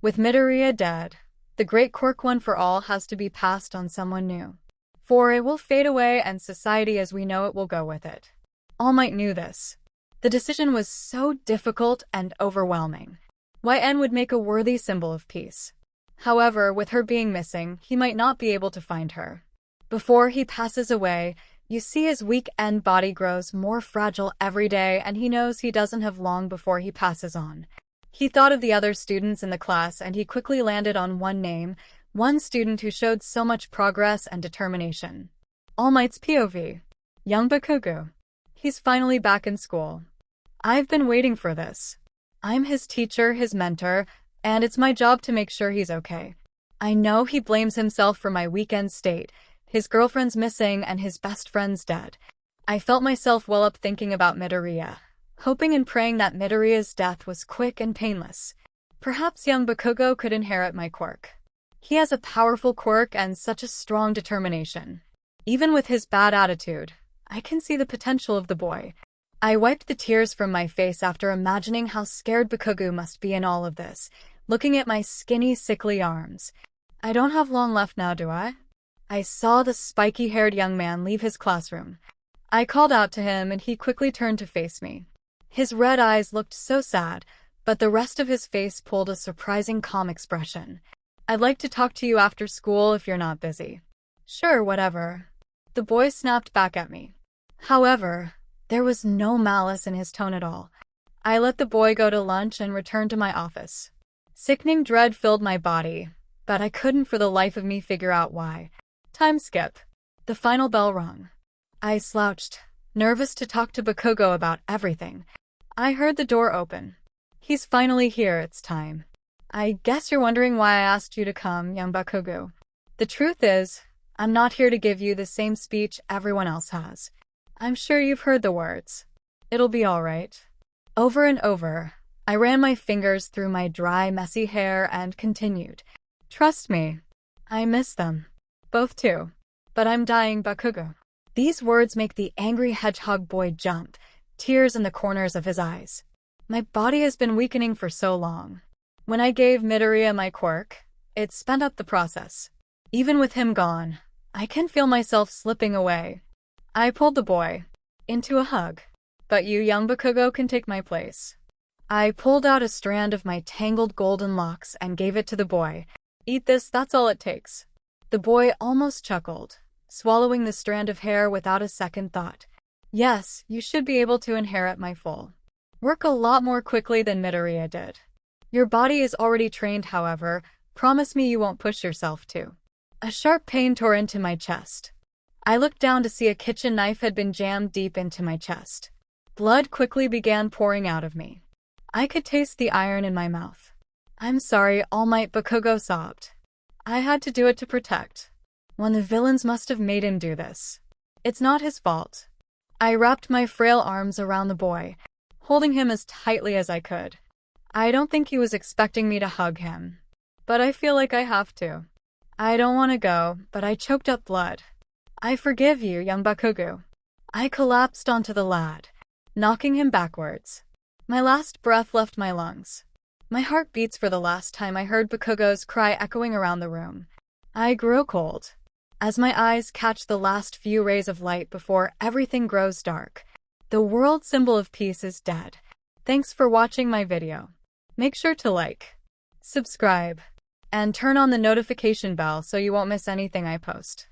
With Midoriya dead, the great quirk one for all has to be passed on someone new. For it will fade away and society as we know it will go with it. All Might knew this. The decision was so difficult and overwhelming. YN would make a worthy symbol of peace. However, with her being missing, he might not be able to find her. Before he passes away, you see his weak-end body grows more fragile every day, and he knows he doesn't have long before he passes on. He thought of the other students in the class, and he quickly landed on one name, one student who showed so much progress and determination. All Might's POV. Young Bakugo. He's finally back in school. I've been waiting for this. I'm his teacher, his mentor, and it's my job to make sure he's okay. I know he blames himself for my weekend state. His girlfriend's missing and his best friend's dead. I felt myself well up thinking about Midoriya, hoping and praying that Midoriya's death was quick and painless. Perhaps young Bakugo could inherit my quirk. He has a powerful quirk and such a strong determination. Even with his bad attitude, I can see the potential of the boy. I wiped the tears from my face after imagining how scared Bakugo must be in all of this, looking at my skinny, sickly arms. I don't have long left now, do I? I saw the spiky-haired young man leave his classroom. I called out to him and he quickly turned to face me. His red eyes looked so sad, but the rest of his face pulled a surprising calm expression. I'd like to talk to you after school if you're not busy. Sure, whatever. The boy snapped back at me. However, there was no malice in his tone at all. I let the boy go to lunch and returned to my office. Sickening dread filled my body, but I couldn't for the life of me figure out why. Time skip. The final bell rang. I slouched, nervous to talk to Bakugo about everything. I heard the door open. He's finally here, it's time. I guess you're wondering why I asked you to come, young Bakugo. The truth is, I'm not here to give you the same speech everyone else has. I'm sure you've heard the words. It'll be all right. Over and over, I ran my fingers through my dry, messy hair and continued. Trust me, I miss them. Both too. But I'm dying, Bakugo. These words make the angry hedgehog boy jump, tears in the corners of his eyes. My body has been weakening for so long. When I gave Midoriya my quirk, it sped up the process. Even with him gone, I can feel myself slipping away. I pulled the boy into a hug. But you, young Bakugo, can take my place. I pulled out a strand of my tangled golden locks and gave it to the boy. Eat this, that's all it takes. The boy almost chuckled, swallowing the strand of hair without a second thought. Yes, you should be able to inherit my full work a lot more quickly than Midoriya did. Your body is already trained, however. Promise me you won't push yourself too. A sharp pain tore into my chest. I looked down to see a kitchen knife had been jammed deep into my chest. Blood quickly began pouring out of me. I could taste the iron in my mouth. I'm sorry, All Might, Bakugo sobbed. I had to do it to protect. One of the villains must have made him do this. It's not his fault. I wrapped my frail arms around the boy, holding him as tightly as I could. I don't think he was expecting me to hug him, but I feel like I have to. I don't want to go, but I choked up blood. I forgive you, young Bakugo. I collapsed onto the lad, knocking him backwards. My last breath left my lungs. My heart beats for the last time I heard Bakugo's cry echoing around the room. I grew cold as my eyes catch the last few rays of light before everything grows dark. The world symbol of peace is dead. Thanks for watching my video. Make sure to like, subscribe, and turn on the notification bell so you won't miss anything I post.